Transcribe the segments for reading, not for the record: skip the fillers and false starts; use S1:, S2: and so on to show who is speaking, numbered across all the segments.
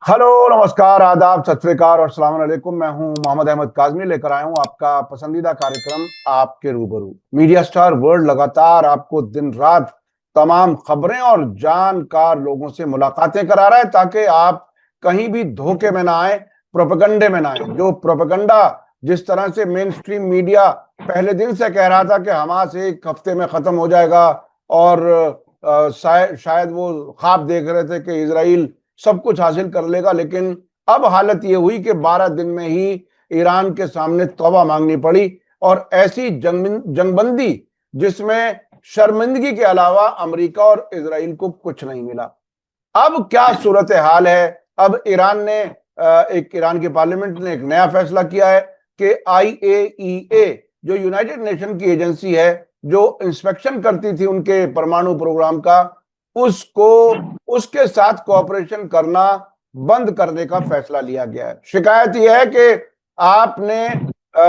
S1: Hello, नमस्कार, आदाब, सत श्री अकाल और अस्सलाम वालेकुम। मैं हूं मोहम्मद अहमद काज़मी, लेकर आया हूं आपका पसंदीदा कार्यक्रम आपके रूबरू। मीडिया स्टार वर्ल्ड लगातार आपको दिन रात तमाम खबरें और जानकार लोगों से मुलाकातें करा रहा है ताकि आप कहीं भी धोखे में ना आए, प्रोपेगंडे में ना आए। जो प्रोपेगंडा जिस तरह से मेन स्ट्रीम मीडिया पहले दिन से कह रहा था कि हमास एक हफ्ते में खत्म हो जाएगा, और शायद वो ख्वाब देख रहे थे कि इजराइल सब कुछ हासिल कर लेगा, लेकिन अब हालत ये हुई कि 12 दिन में ही ईरान के सामने तौबा मांगनी पड़ी, और ऐसी जंगबंदी जिसमें शर्मिंदगी के अलावा अमेरिका और इजराइल को कुछ नहीं मिला। अब क्या सूरत हाल है? अब ईरान की पार्लियामेंट ने एक नया फैसला किया है कि IAEA, जो यूनाइटेड नेशन की एजेंसी है जो इंस्पेक्शन करती थी उनके परमाणु प्रोग्राम का, उसको उसके साथ कोऑपरेशन करना बंद करने का फैसला लिया गया है। शिकायत यह है कि आपने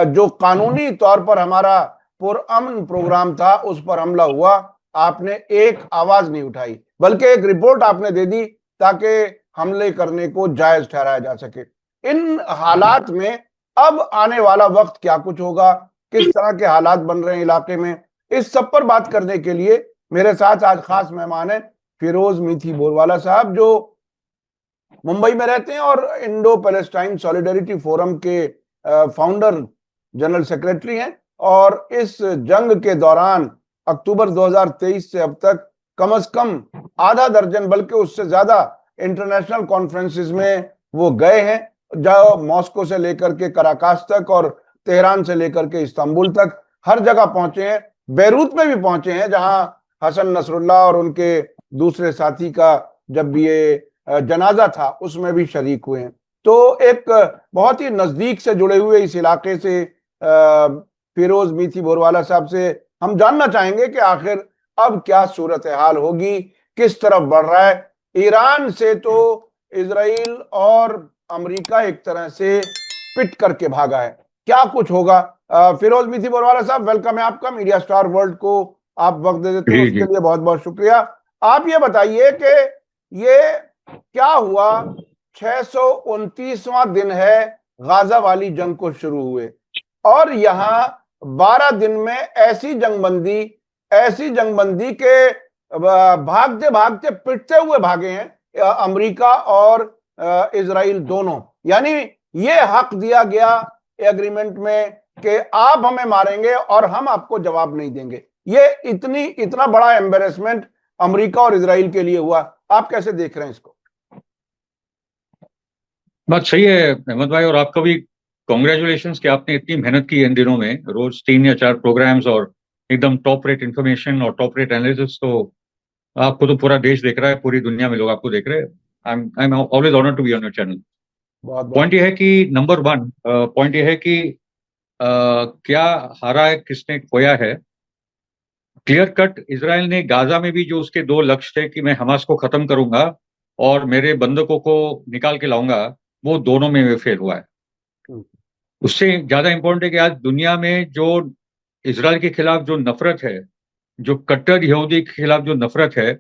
S1: जो कानूनी तौर पर हमारा पुरअमन प्रोग्राम था उस पर हमला हुआ, आपने एक आवाज नहीं उठाई, बल्कि एक रिपोर्ट आपने दे दी ताकि हमले करने को जायज ठहराया जा सके। इन हालात में अब आने वाला वक्त क्या कुछ होगा, किस तरह के हालात बन रहे हैं इलाके में, इस सब पर बात करने के लिए मेरे साथ आज खास मेहमान है फिरोज मीठी बोरवाला साहब, जो मुंबई में रहते हैं और इंडो पैलेस्टाइन सॉलिडरिटी फोरम के फाउंडर जनरल सेक्रेटरी हैं, और इस जंग के दौरान अक्टूबर 2023 से अब तक कम से कम आधा दर्जन बल्कि उससे ज्यादा इंटरनेशनल कॉन्फ्रेंसेस में वो गए हैं, जो मॉस्को से लेकर के कराकास तक और तेहरान से लेकर के इस्तांबुल तक हर जगह पहुंचे हैं। बेरूत में भी पहुंचे हैं जहां हसन नसरुल्लाह और उनके दूसरे साथी का जब ये जनाजा था उसमें भी शरीक हुए हैं। तो एक बहुत ही नजदीक से जुड़े हुए इस इलाके से फिरोज मीठी बोरवाला साहब से हम जानना चाहेंगे कि आखिर अब क्या सूरत हाल होगी, किस तरफ बढ़ रहा है। ईरान से तो इजराइल और अमेरिका एक तरह से पिट करके भागा है, क्या कुछ होगा? फिरोज मीठी बोरवाला साहब, वेलकम है आपका। मीडिया स्टार वर्ल्ड को आप वक्त दे देते हैं,
S2: जी
S1: उसके
S2: जी।
S1: लिए बहुत बहुत शुक्रिया। आप ये बताइए कि ये क्या हुआ? 629वां दिन है गाजा वाली जंग को शुरू हुए, और यहां 12 दिन में ऐसी जंगबंदी के भागते भागते पिटते हुए भागे हैं अमेरिका और इजराइल दोनों। यानी ये हक दिया गया एग्रीमेंट में कि आप हमें मारेंगे और हम आपको जवाब नहीं देंगे। ये इतना बड़ा एम्बेरसमेंट अमेरिका और इजराइल के लिए हुआ, आप कैसे देख रहे हैं इसको?
S2: बात सही है अहमद भाई, और आपका भी कॉन्ग्रेचुलेशंस कि आपने इतनी मेहनत की इन दिनों में, रोज 3 या 4 प्रोग्राम्स और एकदम टॉप रेट इंफॉर्मेशन और टॉप रेट एनालिसिस। तो आपको तो पूरा देश देख रहा है, पूरी दुनिया में लोग आपको देख रहे हैं। I am always honoured to be on your channel.
S1: बहुत बहुत
S2: पॉइंट ये है कि नंबर वन पॉइंट ये है कि क्या हारा है, किसने खोया है। क्लियर कट इसराइल ने गाजा में भी जो उसके 2 लक्ष्य थे कि मैं हमास को खत्म करूंगा और मेरे बंधकों को निकाल के लाऊंगा, वो दोनों में फेल हुआ है।
S1: शुक्रिया।
S2: उससे ज्यादा इंपॉर्टेंट है कि आज दुनिया में जो इसराइल के खिलाफ जो नफरत है, जो कट्टर यहूदी के खिलाफ जो नफरत है,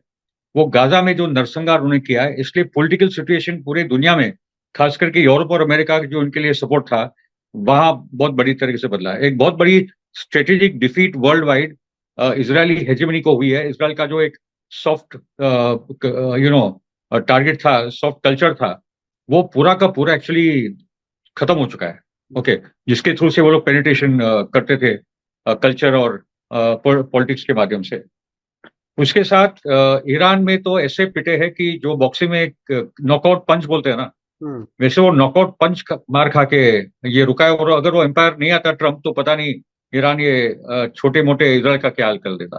S2: वो गाजा में जो नरसंहार उन्होंने किया है, इसलिए पॉलिटिकल सिचुएशन पूरे दुनिया में, खास करके यूरोप और अमेरिका का जो उनके लिए सपोर्ट था, वहां बहुत बड़ी तरीके से बदला है। एक बहुत बड़ी strategic defeat world wide Israeli hegemony को हुई है। इसराइल का जो एक सॉफ्ट टारगेट था, सॉफ्ट कल्चर था, वो पूरा का पूरा एक्चुअली खत्म हो चुका है। ओके, जिसके थ्रू से वो लोग पेनिट्रेशन करते थे कल्चर और पॉलिटिक्स के माध्यम से। उसके साथ ईरान में तो ऐसे पिटे हैं कि जो बॉक्सिंग में एक नॉकआउट पंच बोलते हैं ना,
S1: हम्म।
S2: वैसे वो नॉकआउट पंच मार खा के ये रुका है। और अगर वो एम्पायर नहीं आता ट्रम्प, तो पता नहीं ईरान ये छोटे मोटे इसराइल का क्या हाल कर देता।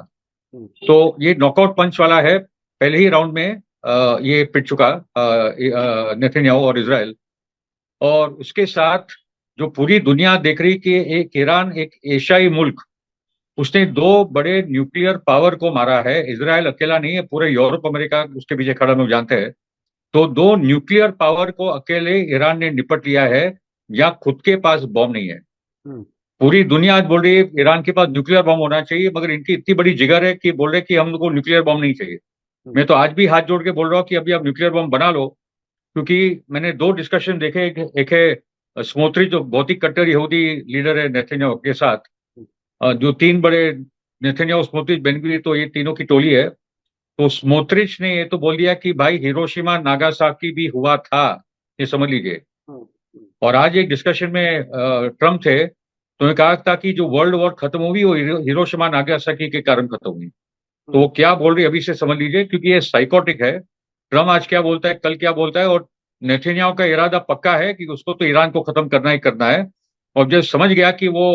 S1: हम्म।
S2: तो ये नॉकआउट पंच वाला है। पहले ही राउंड में ये पिट चुका नेतन्याहू और इसराइल। और उसके साथ जो पूरी दुनिया देख रही कि एक ईरान, एक एशियाई मुल्क, उसने 2 बड़े न्यूक्लियर पावर को मारा है। इसराइल अकेला नहीं है, पूरे यूरोप अमेरिका उसके पीछे खड़ा, लोग जानते हैं। तो 2 न्यूक्लियर पावर को अकेले ईरान ने निपट लिया है, या खुद के पास बॉम्ब नहीं है।
S1: हम्म।
S2: पूरी दुनिया आज बोल रही है ईरान के पास न्यूक्लियर बॉम्ब होना चाहिए, मगर इनकी इतनी बड़ी जिगर है कि बोल रहे कि हम लोग को न्यूक्लियर बॉम्ब नहीं चाहिए।
S1: हम्म।
S2: मैं तो आज भी हाथ जोड़ के बोल रहा हूँ कि अभी आप न्यूक्लियर बॉम्ब बना लो, क्योंकि मैंने दो डिस्कशन देखे, एक है स्मोट्रिच जो बहुत ही कट्टर यहूदी लीडर है नेतन्याहू के साथ, जो तीन बड़े नेतन्याहू, स्मोट्रिच, बेन गवीर, तो ये तीनों की टोली है। तो स्मोट्रिच ने ये तो बोल दिया कि भाई हिरोशिमा नागासाकी भी हुआ था, ये समझ लीजिए। और आज एक डिस्कशन में ट्रम्प थे, तो उन्होंने कहा था कि जो वर्ल्ड वॉर खत्म हुई वो हिरोशिमा नागासाकी के कारण खत्म हुई। तो वो क्या बोल रही है अभी से समझ लीजिए, क्योंकि ये साइकोटिक है। ट्रम्प आज क्या बोलता है, कल क्या बोलता है, और नेतन्याहू का इरादा पक्का है कि उसको तो ईरान को खत्म करना ही करना है। और जब समझ गया कि वो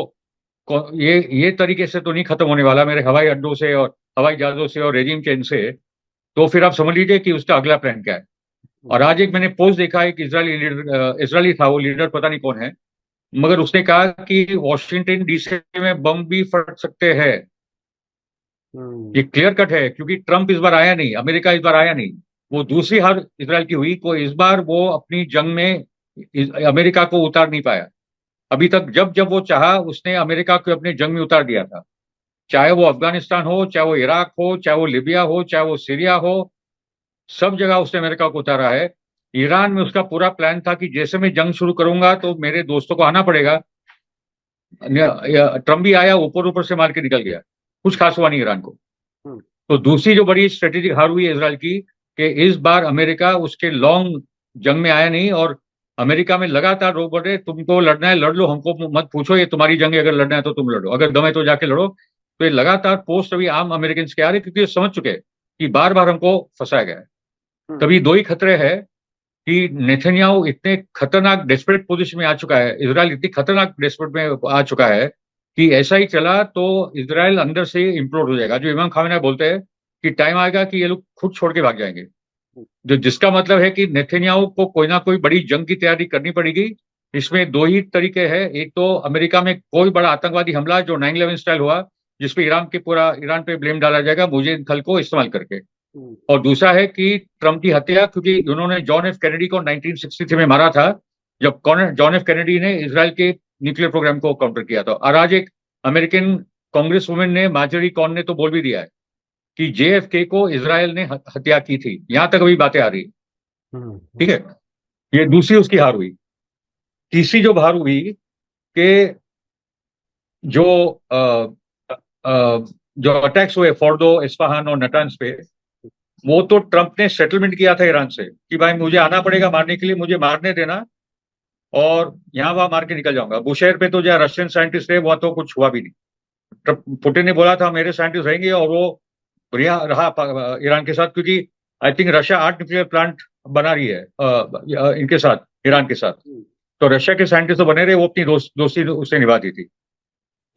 S2: ये तरीके से तो नहीं खत्म होने वाला, मेरे हवाई अड्डों से और हवाई जहाजों से और रेजिम चेंज से, तो फिर आप समझ लीजिए कि उसका अगला प्लान क्या है। और आज एक मैंने पोस्ट देखा, एक इजरायली लीडर, इजरायली था वो लीडर, पता नहीं कौन है, मगर उसने कहा कि वॉशिंगटन डीसी में बम भी फट सकते हैं। ये क्लियर कट है, क्योंकि ट्रम्प इस बार आया नहीं, अमेरिका इस बार आया नहीं। वो दूसरी हार इजराइल की हुई, को इस बार वो अपनी जंग में अमेरिका को उतार नहीं पाया। अभी तक जब जब वो चाहा उसने अमेरिका को अपने जंग में उतार दिया था, चाहे वो अफगानिस्तान हो, चाहे वो इराक हो, चाहे वो लिबिया हो, चाहे वो सीरिया हो, सब जगह उसने अमेरिका को उतारा है। ईरान में उसका पूरा प्लान था कि जैसे मैं जंग शुरू करूंगा तो मेरे दोस्तों को आना पड़ेगा। ट्रम्प भी आया, ऊपर ऊपर से मार के निकल गया, कुछ खास हुआ नहीं ईरान को। तो दूसरी जो बड़ी स्ट्रेटेजिक हार हुई है इसराइल की, कि इस बार अमेरिका उसके लॉन्ग जंग में आया नहीं, और अमेरिका में लगातार लोग बोल रहे तुमको लड़ना है लड़ लो, हमको मत पूछो, ये तुम्हारी जंग है, अगर लड़ना है तो तुम लड़ो, अगर दम है तो जाके लड़ो। तो ये लगातार पोस्ट अभी आम अमेरिकन के आ रहे, क्योंकि ये समझ चुके हैं कि बार बार हमको फंसाया गया है। तभी दो ही खतरे हैं कि नेतन्याहू इतने खतरनाक डेस्परेट पोजीशन में आ चुका है, इसराइल इतनी खतरनाक डेस्परेट में आ चुका है कि ऐसा ही चला तो इसराइल अंदर से इम्प्लोड हो जाएगा। जो इमाम खामेनी बोलते हैं कि टाइम आएगा कि ये लोग खुद छोड़ के भाग जाएंगे, जो जिसका मतलब है कि नेतन्याहू को कोई ना कोई बड़ी जंग की तैयारी करनी पड़ेगी। इसमें दो ही तरीके हैं, एक तो अमेरिका में कोई बड़ा आतंकवादी हमला जो 9/11 स्टाइल हुआ, जिसपे ईरान पे ब्लेम डाला जाएगा मुझे खल को इस्तेमाल करके, और दूसरा है कि ट्रम्प की हत्या, क्योंकि उन्होंने जॉन एफ कैनेडी को 1963 में मारा था, जब जॉन एफ कैनेडी ने इसराइल के न्यूक्लियर प्रोग्राम को काउंटर किया था। और आज एक अमेरिकन कांग्रेस वुमेन ने, मार्जरी कॉन ने, तो बोल भी दिया है कि जेएफके को इसराइल ने हत्या की थी। यहां तक अभी बातें आ रही, ठीक है। ये दूसरी उसकी हार हुई। तीसरी जो हार हुई कि जो आ, आ, जो अटैक्स हुए फोर्डो, इस्फहान और नटान्स पे, वो तो ट्रंप ने सेटलमेंट किया था ईरान से कि भाई मुझे आना पड़ेगा मारने के लिए, मुझे मारने देना, और यहां वहां मार के निकल जाऊंगा। बुशेहर पे तो जो रशियन साइंटिस्ट थे वहां तो कुछ हुआ भी नहीं। पुतिन ने बोला था मेरे साइंटिस्ट रहेंगे, और वो रहा ईरान के साथ, क्योंकि I think Russia 8 nuclear plant बना रही है इनके साथ, ईरान के साथ। तो रशिया के साइंटिस्ट तो बने रहे, वो अपनी दोस्ती उससे निभा दी थी।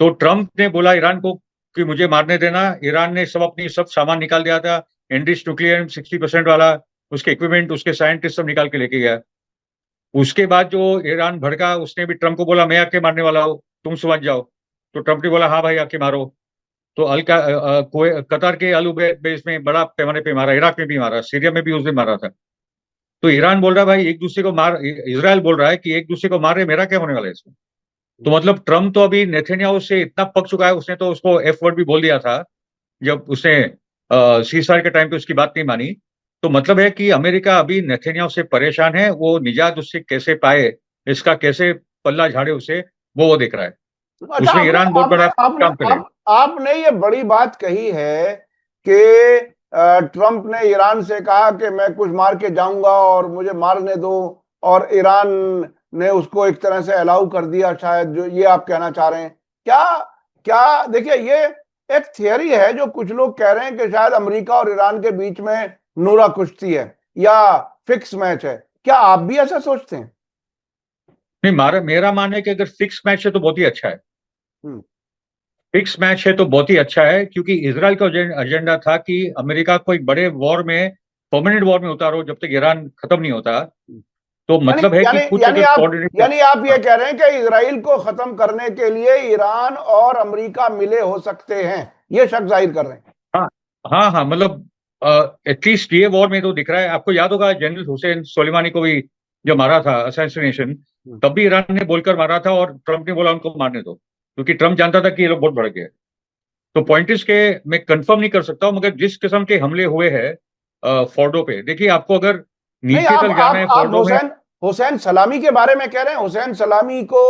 S2: तो ट्रंप ने बोला ईरान को कि मुझे मारने देना। ईरान ने सब सामान निकाल दिया था, एनरिच न्यूक्लियर 60% वाला, उसके इक्विपमेंट, उसके साइंटिस्ट सब निकाल के लेके गया। उसके बाद जो ईरान भड़का, उसने भी ट्रंप को बोला मैं आके मारने वाला हूं, तुम समझ जाओ। तो ट्रंप ने बोला हाँ भाई आके मारो। तो कतर के अल उबैद बेस में बड़ा पैमाने पे मारा, इराक में भी मारा, सीरिया में भी उस दिन मारा था। तो ईरान बोल रहा है भाई एक दूसरे को मार, इसराइल बोल रहा है कि एक दूसरे को मार रहे, मेरा क्या होने वाला है इसमें। तो मतलब ट्रम्प तो अभी नेतन्याहू से इतना पक चुका है, उसने तो उसको एफ वर्ड भी बोल दिया था जब उसने सीजफायर के टाइम पे उसकी बात नहीं मानी। तो मतलब है कि अमेरिका अभी नेतन्याहू से परेशान है, वो निजात उससे कैसे पाए, इसका कैसे पल्ला झाड़े उसे, वो देख रहा है।
S1: अच्छा,
S2: उसमें ईरान बहुत बड़ा काम करेगा।
S1: आपने ये बड़ी बात कही है कि ट्रंप ने ईरान से कहा कि मैं कुछ मार के जाऊंगा और मुझे मारने दो, और ईरान ने उसको एक तरह से अलाउ कर दिया, शायद, जो ये आप कहना चाह रहे हैं। क्या क्या देखिए, ये एक थियरी है जो कुछ लोग कह रहे हैं कि शायद अमेरिका और ईरान के बीच में नूरा कुश्ती है या फिक्स मैच है। क्या आप भी ऐसा सोचते हैं?
S2: नहीं, मेरा मानना है कि अगर फिक्स मैच है तो बहुत ही अच्छा है। फिक्स मैच है तो बहुत ही अच्छा है, क्योंकि इसराइल का एजेंडा था कि अमेरिका को एक बड़े वॉर में, परमानेंट वॉर में उतारो जब तक ईरान खत्म नहीं होता। तो
S1: यानी
S2: मतलब है कि
S1: यानी
S2: कुछ
S1: यानी
S2: अगर
S1: आप
S2: कोऑर्डिनेट।
S1: यानी आप ये कह रहे हैं कि इसराइल को खत्म करने के लिए ईरान और अमेरिका मिले हो सकते हैं, ये शक जाहिर कर रहे हैं।
S2: हाँ हाँ हाँ, मतलब एटलीस्ट ये वॉर में तो दिख रहा है। आपको याद होगा जनरल हुसैन सोलेमानी को भी जो मारा था असैसिनेशन, तब भी ईरान ने बोलकर मारा था, और ट्रंप ने बोला उनको मारने दो, क्योंकि ट्रंप जानता था कि ये लोग बहुत भड़क गए। तो पॉइंट इज के मैं कंफर्म नहीं कर सकता हूं, मगर जिस किस्म के हमले हुए हैं फोर्डो पे, देखिए आपको अगर
S1: नहीं,
S2: नीचे तक जाना है
S1: आप
S2: फोर्डो में।
S1: हुसैन हुसैन सलामी के बारे में कह रहे हैं? हुसैन सलामी को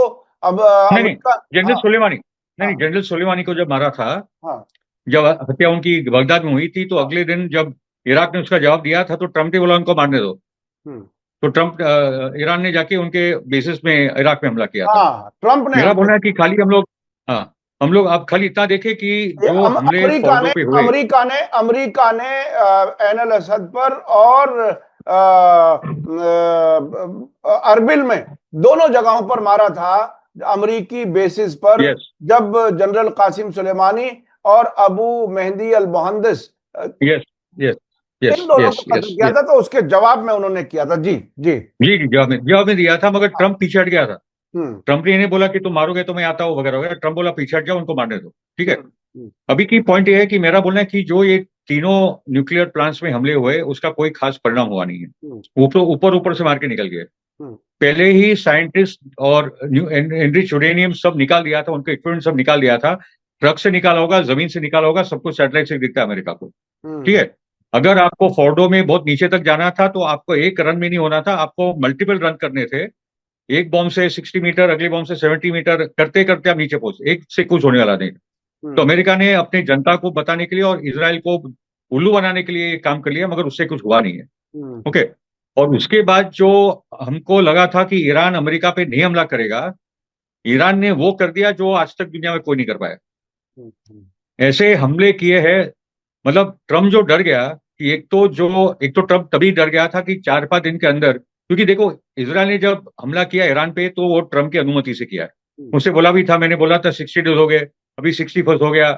S1: अब
S2: नहीं नहीं,
S1: अमेरिका।
S2: जनरल
S1: हाँ
S2: सुलेमानी, नहीं नहीं,
S1: हाँ
S2: जनरल सुलेमानी को जब मारा था,
S1: हाँ
S2: जब हत्या उनकी बगदाद में हुई थी, तो
S1: हाँ।
S2: अगले दिन जब इराक ने उसका जवाब दिया था, तो ट्रम्प ने बोला उनको मारने दो।
S1: हम्म।
S2: तो ट्रम्प ईरान ने जाके उनके बेसिस में इराक में हमला किया था।
S1: हाँ, ट्रंप ने
S2: मेरा
S1: हमले।
S2: बोलना है कि खाली हम लोग, हाँ, हम लोग अब खाली इतना देखें कि
S1: ये
S2: जो हमले
S1: अमेरिका
S2: फोर्डो
S1: ने
S2: पे हुए।
S1: अमेरिका ने ऐन अल असद पर और अरबिल में, दोनों जगहों पर मारा था, अमेरिकी बेसिस पर।
S2: यस
S1: जब जनरल कासिम सुलेमानी और अबू मेहदी अल मुहंदिस,
S2: यस यस
S1: इन
S2: यस
S1: दोनों को
S2: यस
S1: कत्ल
S2: यस
S1: किया
S2: यस।
S1: था, तो उसके जवाब में उन्होंने किया था। जी जी।
S2: जी जी, जवाब में दिया था, मगर
S1: हाँ।
S2: ट्रम्प पीछे हट गया था।
S1: हम्म
S2: ट्रम्प ने इन्हें बोला कि तुम मारोगे तो मैं आता हूँ वगैरह वगैरह। ट्रम्प बोला पीछे हट जाओ, उनको मारने दो, ठीक है।
S1: हम्म
S2: अभी की पॉइंट ये है कि मेरा बोलना है कि जो ये तीनों न्यूक्लियर प्लांट्स में हमले हुए, उसका कोई खास परिणाम हुआ नहीं है।
S1: हम्म
S2: ऊपर ऊपर ऊपर से मार के निकल गए।
S1: हम्म
S2: पहले ही साइंटिस्ट और एनरिच यूरेनियम सब निकाल दिया था, उनके इक्विपमेंट सब निकाल दिया था। ट्रक से निकाला होगा, जमीन से निकाला होगा, सब कुछ सैटेलाइट से दिखता है अमेरिका को, ठीक
S1: हम्म
S2: है। अगर आपको फोर्डो में बहुत नीचे तक जाना था, तो आपको एक रन में नहीं होना था, आपको मल्टीपल रन करने थे। एक बॉम्ब से 60 मीटर, अगले बॉम्ब से 70 मीटर, करते करते आप नीचे पहुंचे, एक से कुछ होने वाला नहीं। तो
S1: हम्म
S2: अमेरिका ने अपने जनता को बताने के लिए और इसराइल को उल्लू बनाने के लिए काम कर लिया, मगर उससे कुछ हुआ नहीं है।
S1: हम्म
S2: ओके। और उसके बाद जो हमको लगा था कि ईरान अमेरिका पे नहीं हमला करेगा, ईरान ने वो कर दिया जो आज तक दुनिया में कोई नहीं कर पाया।
S1: हम्म
S2: ऐसे हमले किए हैं। मतलब ट्रम्प जो डर गया कि एक तो ट्रम्प तभी डर गया था कि 4-5 दिन के अंदर, क्योंकि देखो, इसराइल ने जब हमला किया ईरान पे, तो वो ट्रम्प की अनुमति से किया है। मुझसे बोला भी था, मैंने बोला था 60 डेज हो गए, अभी 61 हो गया,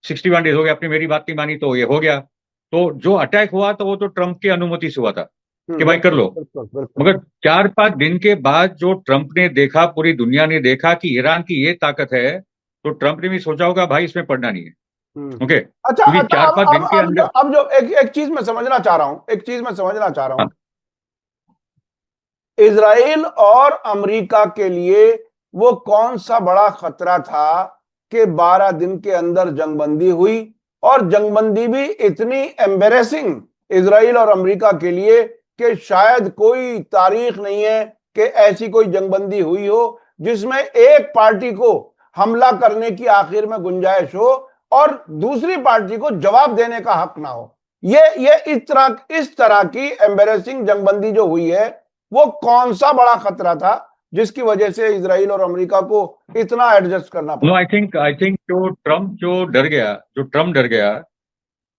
S2: 61 डेज हो गया, आपने मेरी बात नहीं मानी तो ये हो गया। तो जो अटैक हुआ तो वो तो ट्रम्प की अनुमति से हुआ था कि भाई कर
S1: बिल्कुल
S2: लो।
S1: बिल्कुल बिल्कुल।
S2: मगर 4-5 दिन के बाद जो ट्रम्प ने देखा, पूरी दुनिया ने देखा कि ईरान की ये ताकत है, तो ट्रम्प ने भी सोचा होगा भाई इसमें पड़ना नहीं है। ओके,
S1: अच्छा
S2: क्योंकि
S1: अच्छा,
S2: चार पांच दिन के अंदर।
S1: अब जो एक एक चीज मैं समझना चाह रहा हूं, एक चीज मैं समझना चाह रहा हूं।
S2: हाँ
S1: इजराइल और अमेरिका के लिए वो कौन सा बड़ा खतरा था कि 12 दिन के अंदर जंगबंदी हुई, और जंगबंदी भी इतनी एम्बेरेसिंग इजराइल और अमेरिका के लिए कि शायद कोई तारीख नहीं है कि ऐसी कोई जंगबंदी हुई हो जिसमें एक पार्टी को हमला करने की आखिर में गुंजाइश हो और दूसरी पार्टी को जवाब देने का हक ना हो। ये इस तरह की एम्बेरेसिंग जंगबंदी जो हुई है, वो कौन सा बड़ा खतरा था जिसकी वजह से इजराइल और अमेरिका को इतना एडजस्ट करना
S2: नो,
S1: पड़ा?
S2: आई थिंक जो ट्रम्प डर गया,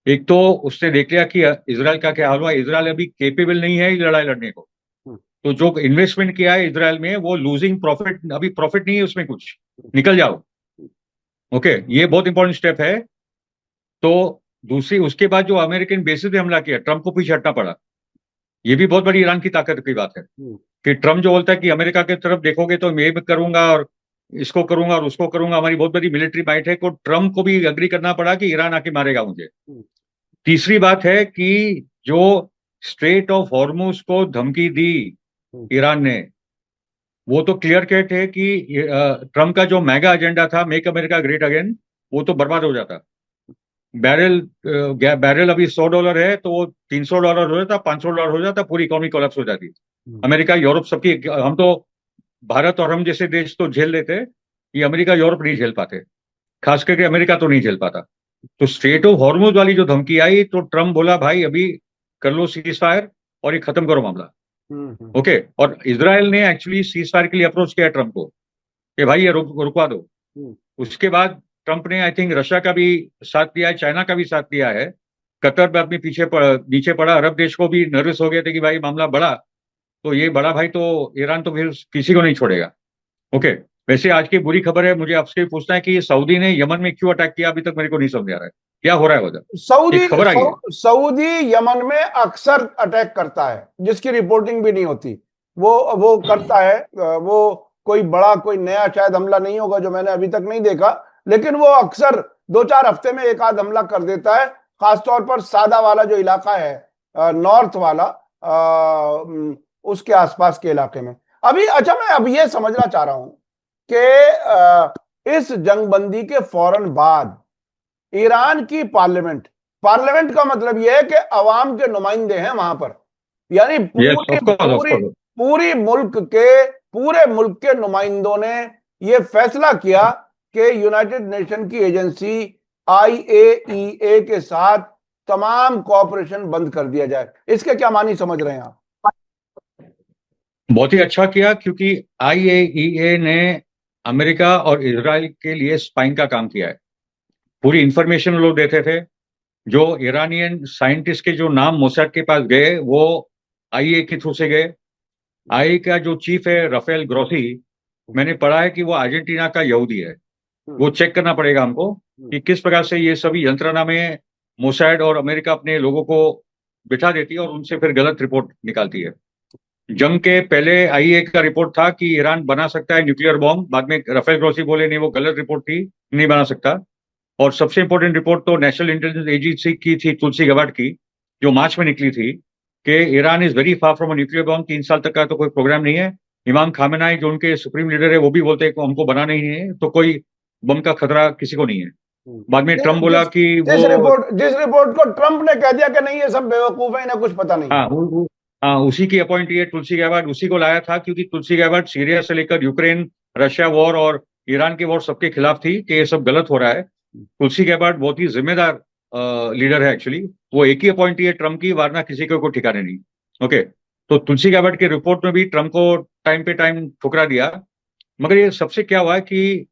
S2: एक तो उसने देख लिया कि इसराइल का क्या हाल हुआ। इसराइल अभी केपेबल नहीं है ये लड़ाई लड़ने को।
S1: हम्म
S2: तो जो इन्वेस्टमेंट किया है इसराइल में, वो लूजिंग प्रॉफिट, अभी प्रॉफिट नहीं है उसमें कुछ, निकल जाओ। ओके, ये बहुत इंपॉर्टेंट स्टेप है। तो दूसरी, उसके बाद जो अमेरिकन बेसिस पे हमला किया, ट्रम्प को पीछे हटना पड़ा। ये भी बहुत बड़ी ईरान की ताकत की बात है
S1: हम्म
S2: कि ट्रम्प जो बोलता है कि अमेरिका की तरफ देखोगे तो मैं ये भी करूंगा और इसको करूंगा और उसको करूंगा, हमारी बहुत बड़ी मिलिट्री माइट है, को ट्रम्प को भी अग्री करना पड़ा कि ईरान आके मारेगा मुझे।
S1: हम्म
S2: तीसरी बात है कि जो स्ट्रेट ऑफ हॉर्मुज को धमकी दी
S1: हम्म
S2: ईरान ने, वो तो क्लियर कट है कि ट्रम्प का जो मेगा एजेंडा था, मेक अमेरिका ग्रेट अगेन, वो तो बर्बाद हो जाता। बैरल बैरल अभी $100 है, तो वो $300 हो जाता, $500 हो जाता, पूरी इकोनॉमी कोलैप्स हो जाती।
S1: हम्म
S2: अमेरिका, यूरोप, सबकी, हम तो भारत और हम जैसे देश तो झेल लेते, ये अमेरिका यूरोप नहीं झेल पाते, खास करके अमेरिका तो नहीं झेल पाता। तो स्ट्रेट ऑफ हॉर्मुज वाली जो धमकी आई, तो ट्रम्प बोला भाई अभी कर लो सीज फायर और ये खत्म करो मामला।
S1: हम्म
S2: ओके, और इसराइल ने एक्चुअली सीज फायर के लिए अप्रोच किया ट्रम्प को कि भाई ये रुकवा दो।
S1: हम्म
S2: उसके बाद ट्रम्प ने आई थिंक रशिया का भी साथ दिया है, चाइना का भी साथ दिया है। कतर में अपने नीचे पड़ा, अरब देश को भी नर्वस हो गए थे कि भाई मामला बड़ा, तो ये बड़ा भाई तो ईरान तो फिर किसी को नहीं छोड़ेगा। ओके। वैसे आज की बुरी खबर है, मुझे आपसे पूछना है कि सऊदी ने यमन में क्यों अटैक किया, अभी तक मेरे को नहीं समझ आ रहा है क्या हो रहा है उधर।
S1: सऊदी
S2: एक खबर आई है।
S1: सऊदी यमन में अक्सर अटैक करता है, जिसकी रिपोर्टिंग भी नहीं होती। वो करता है। वो कोई बड़ा, कोई नया शायद हमला नहीं होगा जो मैंने अभी तक नहीं देखा, लेकिन वो अक्सर 2-4 हफ्ते में एक आध हमला कर देता है, खासतौर पर सादा वाला जो इलाका है, नॉर्थ वाला, उसके आसपास के इलाके में। अभी अच्छा, मैं अब ये समझना चाह रहा हूं कि इस जंगबंदी के फौरन बाद ईरान की पार्लियामेंट, पार्लियामेंट का मतलब यह है कि अवाम के नुमाइंदे हैं वहां पर, यानी
S2: यस,
S1: पूरी
S2: ऑफ कोर्स, ऑफ
S1: पूरी
S2: कोर्स।
S1: पूरे मुल्क के नुमाइंदों ने ये फैसला किया कि यूनाइटेड नेशन की एजेंसी IAEA के साथ तमाम कोऑपरेशन बंद कर दिया जाए। इसके क्या मानी समझ रहे हैं आप?
S2: बहुत ही अच्छा किया, क्योंकि IAEA ने अमेरिका और इजराइल के लिए स्पाइंग का काम किया है। पूरी इंफॉर्मेशन लोग देते थे। जो ईरानियन साइंटिस्ट के जो नाम मोसाद के पास गए, वो IA के थ्रू से गए। IA का जो चीफ है राफेल ग्रोसी, मैंने पढ़ा है कि वो अर्जेंटीना का यहूदी है। वो चेक करना पड़ेगा हमको कि किस प्रकार से ये सभी यंत्रणा में मोसाद और अमेरिका अपने लोगों को बिठा देती है और उनसे फिर गलत रिपोर्ट निकालती है। जंग के पहले IA का रिपोर्ट था कि ईरान बना सकता है न्यूक्लियर बॉम्ब। बाद में राफेल ग्रोसी बोले नहीं, वो गलत रिपोर्ट थी, नहीं बना सकता। और सबसे इंपॉर्टेंट रिपोर्ट तो नेशनल इंटेलिजेंस एजेंसी की थी, तुलसी गबार्ड की, जो मार्च में निकली थी कि Iran is very far from nuclear bomb. 3 साल तक का तो कोई प्रोग्राम नहीं है। इमाम खामेनाई जो उनके सुप्रीम लीडर है, वो भी बोलते हैं कि हमको बनाना ही नहीं है, तो कोई बम का खतरा किसी को नहीं है। बाद में ट्रम्प बोला
S1: जिस
S2: कि वो,
S1: जिस रिपोर्ट को ट्रंप ने कह दिया कि नहीं ये सब बेवकूफ है, इन्हें कुछ पता नहीं है।
S2: हाँ हाँ, उसी की अपॉइंटी है तुलसी गैबार्ड। उसी को लाया था क्योंकि तुलसी गैबार्ड सीरिया से लेकर यूक्रेन, रशिया वॉर और ईरान के वॉर सबके खिलाफ थी कि ये सब गलत हो रहा है। तुलसी गैबार्ड बहुत ही जिम्मेदार लीडर है एक्चुअली। वो एक ही अपॉइंटी है ट्रम्प की, वरना किसी को कोई ठिकाने नहीं। ओके, तो तुलसी गैबार्ड के रिपोर्ट में भी ट्रम्प को टाइम पे टाइम ठुकरा दिया। मगर ये सबसे क्या हुआ है कि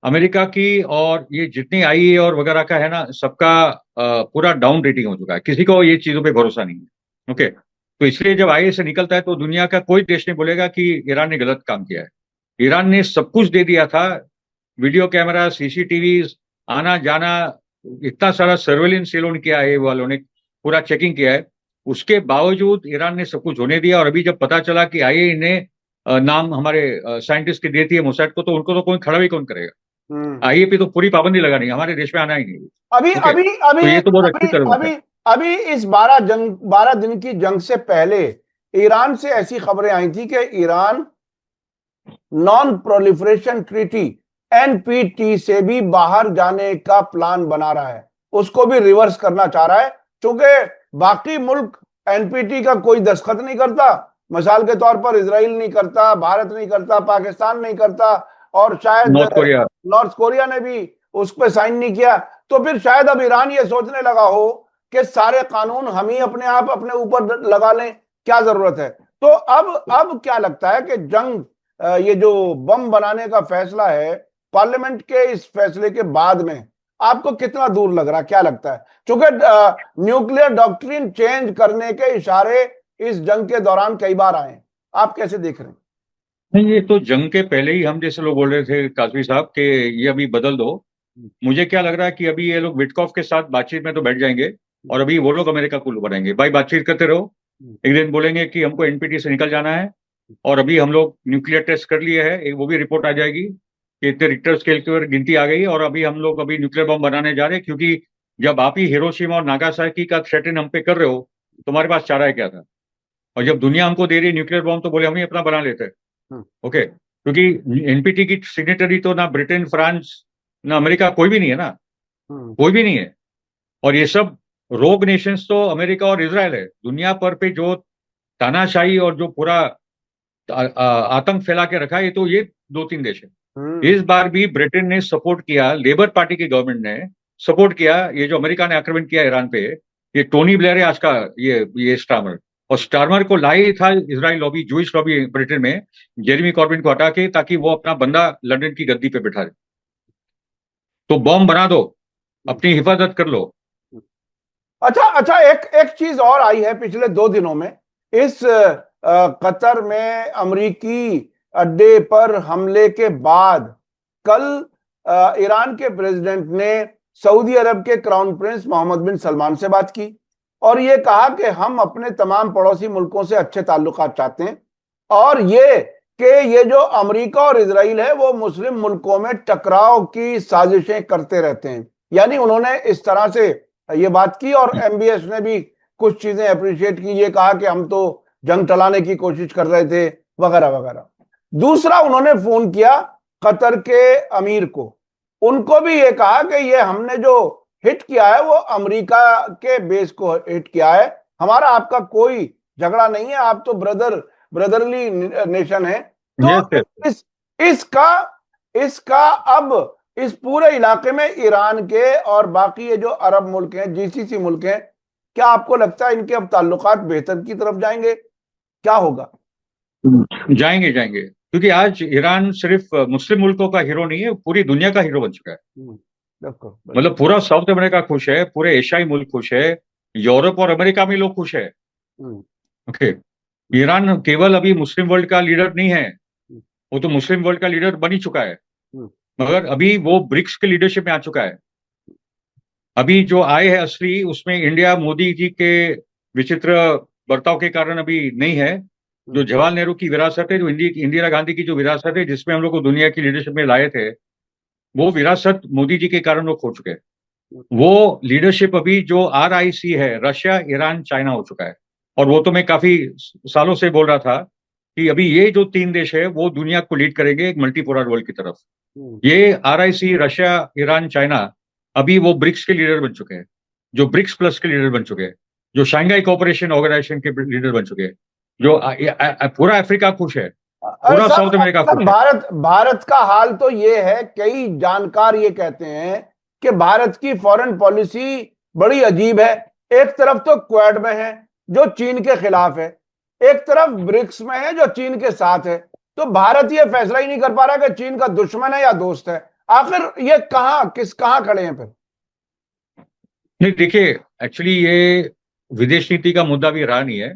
S2: अमेरिका की और ये जितनी IA और वगैरह का है ना, सबका पूरा डाउन रेटिंग हो चुका है। किसी को ये चीजों पे भरोसा नहीं है। ओके, तो इसलिए जब IA से निकलता है तो दुनिया का कोई देश नहीं बोलेगा कि ईरान ने गलत काम किया है। ईरान ने सब कुछ दे दिया था, वीडियो कैमरा, CCTV, आना जाना, इतना सारा सर्वेलेंस ये लोगों ने किया है, वालों ने पूरा चेकिंग किया है। उसके बावजूद ईरान ने सब कुछ होने दिया। और अभी जब पता चला कि IA ने नाम हमारे साइंटिस्ट की देती है मोसाद को, तो उनको तो कोई खड़ा भी कौन करेगा। IA पे तो पूरी पाबंदी लगानी है, हमारे देश में आना ही नहीं।
S1: अभी
S2: ओके,
S1: अभी
S2: तो
S1: अभी
S2: ये तो बहुत अच्छी
S1: अभी
S2: तरह है।
S1: अभी अभी इस 12 दिन की जंग से पहले ईरान से ऐसी खबरें आई थी कि Iran non proliferation treaty NPT से भी बाहर जाने का प्लान बना रहा है, उसको भी रिवर्स करना चाह रहा है। क्योंकि बाकी मुल्क NPT का कोई दस्तखत नहीं करता, मिसाल के तौर पर इजराइल नहीं करता, भारत नहीं करता, पाकिस्तान नहीं करता, और शायद
S2: नॉर्थ कोरिया।
S1: नॉर्थ कोरिया ने भी उस पर साइन नहीं किया। तो फिर शायद अब ईरान ये सोचने लगा हो कि सारे कानून हम ही अपने आप अपने ऊपर लगा लें, क्या जरूरत है। तो अब क्या लगता है कि जंग, ये जो बम बनाने का फैसला है, पार्लियामेंट के इस फैसले के बाद में आपको कितना दूर लग रहा है, क्या लगता है? क्योंकि न्यूक्लियर डॉक्ट्रिन चेंज करने के इशारे इस जंग के दौरान कई बार आए, आप कैसे देख रहे हैं?
S2: नहीं, ये तो जंग के पहले ही हम जैसे लोग बोल रहे थे काजमी साहब कि ये अभी बदल दो। मुझे क्या लग रहा है कि अभी ये लोग विटकॉफ के साथ बातचीत में तो बैठ जाएंगे, और अभी वो लोग अमेरिका को बनाएंगे। भाई बातचीत करते रहो, एक दिन बोलेंगे कि हमको NPT से निकल जाना है, और अभी हम लोग न्यूक्लियर टेस्ट कर लिए है, वो भी रिपोर्ट आ जाएगी कि इतने रिक्टर स्केल की ओर गिनती आ गई, और अभी हम लोग अभी न्यूक्लियर बम बनाने जा रहे हैं। क्योंकि जब आप ही हिरोशिमा और नागासाकी का थ्रेटन हम पे कर रहे हो, तुम्हारे पास चारा है क्या था? और जब दुनिया हमको दे रही है न्यूक्लियर बम, तो बोले हम ही अपना बना लेते हैं। ओके, क्योंकि NPT की सिग्नेटरी तो ना ब्रिटेन, फ्रांस, ना अमेरिका, कोई भी नहीं है ना, कोई भी नहीं है। और ये सब रोग नेशंस तो अमेरिका और इजराइल है। दुनिया पर पे जो तानाशाही और जो पूरा आतंक फैला के रखा है, ये तो ये 2-3 देश है। इस बार भी ब्रिटेन ने सपोर्ट किया, लेबर पार्टी की गवर्नमेंट ने सपोर्ट किया ये जो अमेरिका ने आक्रमण किया ईरान पे। ये टोनी ब्लेयर है आज का, ये स्टारमर, और स्टारमर को लाया ही था Israel lobby, Jewish lobby Britain में, जेरेमी कॉर्बिन को हटा के, ताकि वो अपना बंदा लंदन की गद्दी पे बिठा दे। तो बॉम्ब बना दो, अपनी हिफाजत कर लो।
S1: अच्छा अच्छा, एक एक चीज और आई है पिछले 2 दिनों में। इस कतर में अमरीकी अड्डे पर हमले के बाद कल ईरान के प्रेसिडेंट ने सऊदी अरब के क्राउन प्रिंस मोहम्मद बिन सलमान से बात की और ये कहा कि हम अपने तमाम पड़ोसी मुल्कों से अच्छे ताल्लुकात चाहते हैं, और ये जो अमरीका और इजराइल है वो मुस्लिम मुल्कों में टकराव की साजिशें करते रहते हैं। यानी उन्होंने इस तरह से ये बात की, और MBS ने भी कुछ चीजें अप्रिशिएट की, ये कहा कि हम तो जंग टलाने की कोशिश कर रहे थे, वगैरह वगैरह। दूसरा, उन्होंने फोन किया कतर के अमीर को, उनको भी ये कहा कि ये हमने जो हिट किया है वो अमेरिका के बेस को हिट किया है, हमारा आपका कोई झगड़ा नहीं है, आप तो ब्रदरली नेशन है। तो
S2: यस यस।
S1: इस इसका इसका अब इस पूरे इलाके में ईरान के और बाकी ये जो अरब मुल्क हैं, जीसीसी मुल्क हैं, क्या आपको लगता है इनके अब ताल्लुकात बेहतर की तरफ जाएंगे? क्या होगा?
S2: जाएंगे जाएंगे, क्योंकि आज ईरान सिर्फ मुस्लिम मुल्कों का हीरो नहीं है, पूरी दुनिया का हीरो बन चुका है।
S1: बिल्कुल बिल्कुल।
S2: मतलब पूरा साउथ अमेरिका खुश है, पूरे एशियाई मुल्क खुश है, यूरोप और अमेरिका में लोग खुश है।
S1: हम्म,
S2: ओके। ईरान केवल अभी मुस्लिम वर्ल्ड का लीडर नहीं है,
S1: हम्म,
S2: वो तो मुस्लिम वर्ल्ड का लीडर बन ही चुका है,
S1: हम्म,
S2: मगर अभी वो ब्रिक्स के लीडरशिप में आ चुका है। अभी जो आय है असली, उसमें इंडिया मोदी जी के विचित्र बर्ताव के कारण अभी नहीं है। जो जवाहरलाल नेहरू की विरासत है, जो इंदिरा गांधी की जो विरासत है, जिसमें हम लोग को दुनिया की लीडरशिप में लाए थे, वो विरासत मोदी जी के कारण वो खो चुके हैं। वो लीडरशिप अभी जो RIC है, रशिया ईरान चाइना हो चुका है। और वो तो मैं काफी सालों से बोल रहा था कि अभी ये जो 3 देश है वो दुनिया को लीड करेंगे एक मल्टीपोलर वर्ल्ड की तरफ। ये RIC रशिया ईरान चाइना अभी वो ब्रिक्स के लीडर बन चुके हैं, जो ब्रिक्स प्लस के लीडर बन चुके हैं, जो शंघाई कोऑपरेशन ऑर्गेनाइजेशन के लीडर बन चुके हैं, जो पूरा अफ्रीका खुश है,
S1: अरे
S2: पूरा
S1: साहब,
S2: साउथ अमेरिका
S1: मतलब
S2: खुश है।
S1: भारत भारत का हाल तो ये है, कई जानकार ये कहते हैं कि भारत की फॉरेन पॉलिसी बड़ी अजीब है। एक तरफ तो क्वाड में है जो चीन के खिलाफ है, एक तरफ ब्रिक्स में है जो चीन के साथ है। तो भारत ये फैसला ही नहीं कर पा रहा कि चीन का दुश्मन है या दोस्त है। आखिर ये कहां खड़े हैं फिर?
S2: नहीं देखिए, एक्चुअली ये विदेश नीति का मुद्दा भी रहा नहीं है।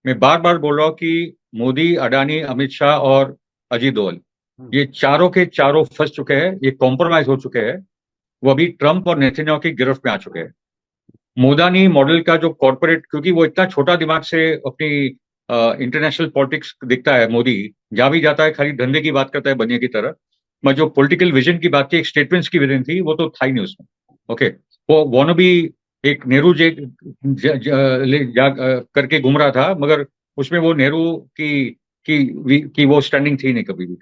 S2: मैं बार बार बोल रहा हूँ कि मोदी, अडानी, अमित शाह और अजीत डोभाल, ये चारों के चारों फंस चुके हैं, ये कॉम्प्रोमाइज हो चुके हैं। वो अभी ट्रंप और नेतन्याहू की गिरफ्त में आ चुके हैं। मोदानी मॉडल का जो कॉर्पोरेट, क्योंकि वो इतना छोटा दिमाग से अपनी इंटरनेशनल पॉलिटिक्स दिखता है, मोदी जहां भी जाता है खाली धंधे की बात करता है बनिए की तरह। मैं जो पॉलिटिकल विजन की बात की, एक स्टेटमेंट्स की विजन थी, वो तो था ही नहीं उसमें। ओके। वो वानो भी एक नेहरू जे करके घूम रहा था, मगर उसमें वो नेहरू की वो स्टैंडिंग थी नहीं कभी भी।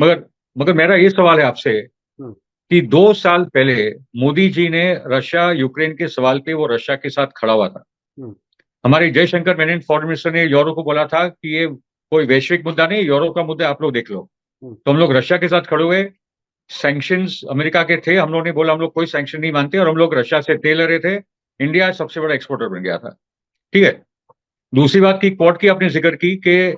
S2: मगर मगर मेरा ये सवाल है आपसे कि 2 साल पहले मोदी जी ने रशिया यूक्रेन के सवाल पे वो रशिया के साथ खड़ा हुआ था। हमारे जयशंकर मैनन फॉरेन मिनिस्टर ने यूरोप को बोला था कि ये कोई वैश्विक मुद्दा नहीं, यूरोप का मुद्दा, आप लोग देख लो। तो हम लोग रशिया के साथ खड़े हुए। सैंक्शंस अमेरिका के थे, हम लोगों ने बोला हम लोग कोई सैंक्शन नहीं मानते, और हम लोग रशिया से तेल ले रहे थे। इंडिया सबसे बड़ा एक्सपोर्टर बन गया था। ठीक है। दूसरी बात की, क्वाड की आपने जिक्र की कि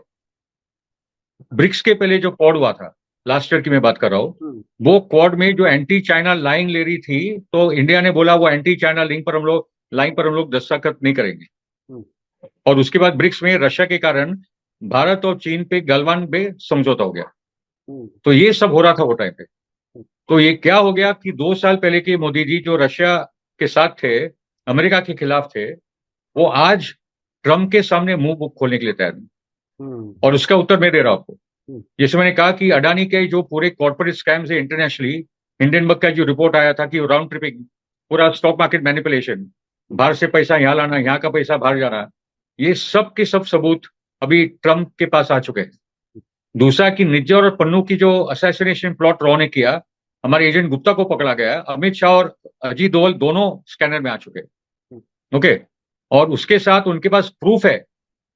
S2: ब्रिक्स के पहले जो क्वाड हुआ था, लास्ट ईयर की मैं बात कर रहा हूँ, वो क्वाड में जो एंटी चाइना लाइन ले रही थी, तो इंडिया ने बोला वो एंटी चाइना लाइन पर हम लोग दस्तखत नहीं करेंगे। और उसके बाद ब्रिक्स में रशिया के कारण भारत और चीन पे गलवान में समझौता हो गया। तो ये सब हो रहा था वो टाइम पे। तो ये क्या हो गया कि 2 साल पहले के मोदी जी जो रशिया के साथ थे, अमेरिका के खिलाफ थे, वो आज ट्रम्प के सामने मुंह खोलने के लिए तैयार नहीं। और उसका उत्तर मैं दे रहा हूं आपको। जैसे मैंने कहा कि अडानी के जो पूरे कॉर्पोरेट स्कैम्स है इंटरनेशनली, हिंडनबर्ग का जो रिपोर्ट आया था कि राउंड ट्रिपिंग, पूरा स्टॉक मार्केट मैनिपुलेशन, बाहर से पैसा यहां लाना, यहाँ का पैसा बाहर जाना, ये सब के सब सबूत अभी ट्रम्प के पास आ चुके हैं। दूसरा कि निज्जर और पन्नू की जो असैसिनेशन प्लॉट रॉ ने किया, हमारे एजेंट गुप्ता को पकड़ा गया। अमित शाह और अजीत डोभाल दोनों स्कैनर में आ चुके हैं। ओके। और उसके साथ उनके पास प्रूफ है,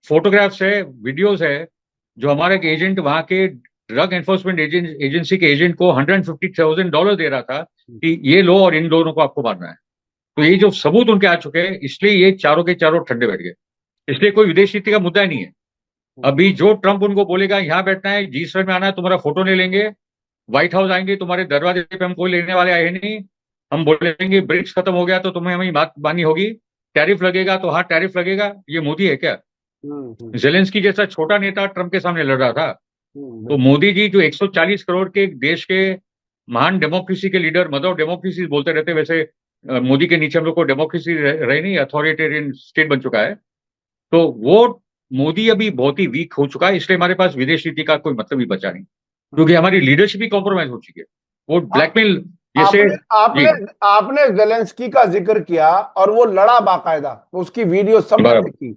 S2: फोटोग्राफ्स है, वीडियोस है, जो हमारा एक एजेंट वहां के ड्रग एनफोर्समेंट एजेंसी के एजेंट को $150,000 दे रहा था कि ये लो और इन दोनों को आपको मारना है। तो ये जो सबूत उनके आ चुके हैं, इसलिए ये चारों के चारों ठंडे बैठ गए। इसलिए कोई विदेश नीति का मुद्दा ही नहीं है। अभी जो ट्रंप उनको बोलेगा यहाँ बैठना है, G7 में आना है, तुम्हारा फोटो नहीं लेंगे, व्हाइट हाउस आएंगे, तुम्हारे दरवाजे पे हम कोई लेने वाले आए नहीं, हम बोलेंगे ब्रिक्स खत्म हो गया तो तुम्हें हमें बात माननी होगी, टैरिफ लगेगा तो हाँ टैरिफ लगेगा। ये मोदी है क्या? जेलेंस्की जैसा छोटा नेता ट्रंप के सामने लड़ रहा था। तो मोदी जी जो 140 करोड़ के देश के महान डेमोक्रेसी के लीडर, मदर ऑफ डेमोक्रेसी बोलते रहते, वैसे मोदी के नीचे हम लोग को डेमोक्रेसी रही नहीं, अथॉरिटेरियन स्टेट बन चुका है। तो वो मोदी अभी बहुत ही वीक हो चुका है, इसलिए हमारे पास विदेश नीति का कोई मतलब ही बचा नहीं, क्योंकि हमारी लीडरशिप ही कॉम्प्रोमाइज हो चुकी है। वो ब्लैकमेल जैसे
S1: आपने आपने आपने जेलेंस्की का जिक्र किया और वो लड़ा बाकायदा, उसकी वीडियो सबने देखी।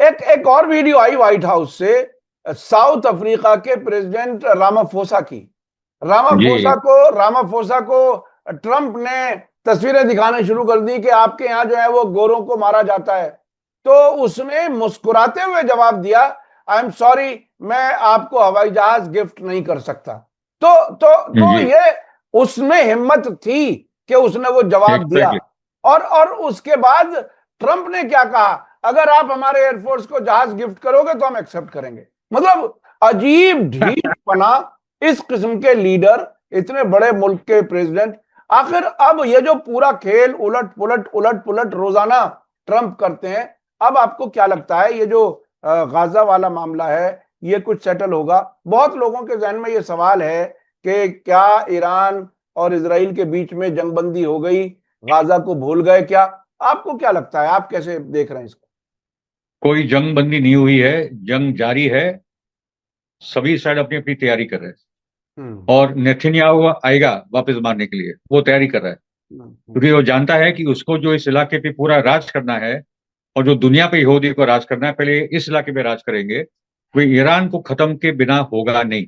S1: एक और वीडियो आई व्हाइट हाउस से, साउथ अफ्रीका के प्रेसिडेंट रामाफोसा की। रामाफोसा को ट्रंप ने तस्वीरें दिखाने शुरू कर दी कि आपके यहाँ जो है वो गोरों को मारा जाता है। तो उसने मुस्कुराते हुए जवाब दिया, आई एम सॉरी, मैं आपको हवाई जहाज गिफ्ट नहीं कर सकता। तो
S2: जी,
S1: ये उसमें हिम्मत थी कि उसने वो जवाब दिया।
S2: एग्जैक्टली।
S1: और उसके बाद ट्रंप ने क्या कहा, अगर आप हमारे एयरफोर्स को जहाज गिफ्ट करोगे तो हम एक्सेप्ट करेंगे। मतलब अजीब ढीठपना, इस किस्म के लीडर, इतने बड़े मुल्क के प्रेसिडेंट। आखिर अब ये जो पूरा खेल उलट पुलट रोजाना ट्रंप करते हैं, अब आपको क्या लगता है ये जो गाजा वाला मामला है, ये कुछ सेटल होगा? बहुत लोगों के जहन में ये सवाल है कि क्या ईरान और इजराइल के बीच में जंगबंदी हो गई, गाजा को भूल गए क्या? आपको क्या लगता है, आप कैसे देख रहे हैं इसको?
S2: कोई जंग बंदी नहीं हुई है, जंग जारी है। सभी साइड अपनी अपनी तैयारी कर रहे हैं।
S1: हम्म।
S2: और नेतन्याहू आएगा वापस मारने के लिए, वो तैयारी कर रहा है।
S1: हम्म।
S2: क्योंकि वो जानता है कि उसको जो इस इलाके पे पूरा राज करना है, और जो दुनिया पे यहूदी को राज करना है, पहले इस इलाके पे राज करेंगे। वो ईरान को खत्म के बिना होगा नहीं।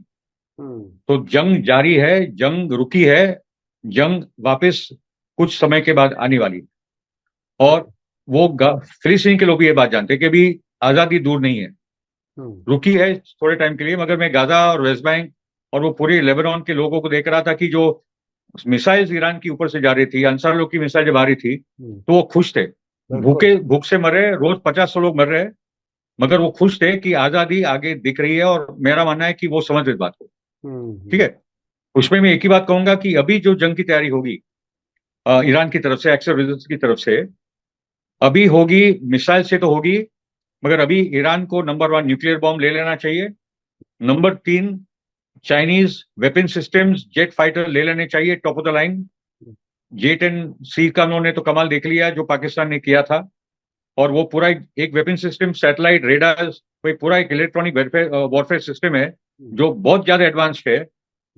S1: हम्म।
S2: तो जंग जारी है, जंग रुकी है, जंग वापस कुछ समय के बाद आने वाली है। और वो फिलिस्तीन के लोग भी ये बात जानते हैं कि अभी आजादी दूर नहीं है,
S1: हम्म।
S2: रुकी है थोड़े टाइम के लिए। मगर मैं गाजा और वेस्ट बैंक और वो पूरे लेबनान के लोगों को देख रहा था कि जो मिसाइल्स ईरान की ऊपर से जा रही थी, अंसार लोग की मिसाइल जब आ रही थी,
S1: हम्म।
S2: तो वो खुश थे।
S1: बिल्कुल।
S2: भूखे भूख से मर रहे, रोज 50-100 लोग मर रहे हैं, मगर वो खुश थे कि आजादी आगे दिख रही है। और मेरा मानना है कि वो समझ इस बात को। ठीक
S1: हम्म।
S2: है। उसमें मैं एक ही बात कहूंगा कि अभी जो जंग की तैयारी होगी ईरान की तरफ से, एक्सर रेजिस्टेंस की तरफ से, अभी होगी, मिसाइल से तो होगी। मगर अभी ईरान को नंबर 1 न्यूक्लियर बॉम्ब ले लेना चाहिए। Number 3, Chinese weapon systems, jet fighter ले लेने चाहिए top of the line. J-10C का उन्होंने तो कमाल देख लिया जो पाकिस्तान ने किया था। और वो पूरा एक वेपन सिस्टम, सैटेलाइट, रेडार, कोई पूरा एक इलेक्ट्रॉनिक वॉरफेयर सिस्टम है जो बहुत ज्यादा एडवांस्ड है।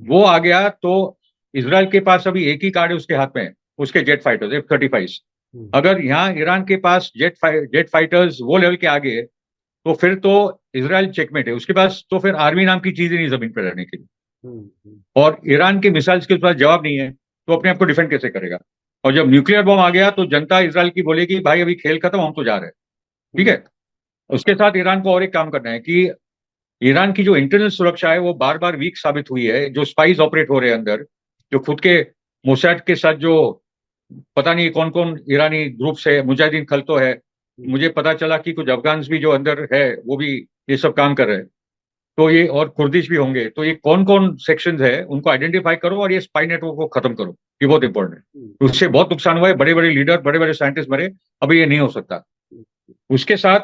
S2: वो आ गया तो इसराइल के पास अभी एक ही कार्ड है उसके हाथ में, उसके जेट फाइटर्स F-35। अगर यहाँ ईरान के पास जेट फाइटर्स वो लेवल के आगे, तो फिर तो इसराइल चेकमेट है। उसके पास तो फिर आर्मी नाम की चीज ही नहीं जमीन पर रहने के लिए। और ईरान के मिसाइल्स के पास जवाब नहीं है, तो अपने आप को डिफेंड कैसे करेगा? और जब न्यूक्लियर बॉम्ब आ गया तो जनता इसराइल की बोलेगी भाई अभी खेल खत्म, हम तो जा रहे हैं। ठीक है। उसके साथ ईरान को और एक काम करना है कि ईरान की जो इंटरनल सुरक्षा है वो बार बार वीक साबित हुई है। जो स्पाइस ऑपरेट हो रहे हैं अंदर, जो खुद के मोसाद के साथ जो पता नहीं कौन कौन ईरानी ग्रुप है, मुजाहिदीन खल तो है, मुझे पता चला कि कुछ अफगान भी जो अंदर है वो भी ये सब काम कर रहे हैं। तो ये और कुर्दिश भी होंगे। तो ये कौन कौन सेक्शंस है उनको आइडेंटिफाई करो और ये स्पाई नेटवर्क को खत्म करो। ये बहुत इंपॉर्टेंट है। उससे बहुत नुकसान हुआ है, बड़े बड़े लीडर, बड़े बड़े साइंटिस्ट मरे। अभी ये नहीं हो सकता। उसके साथ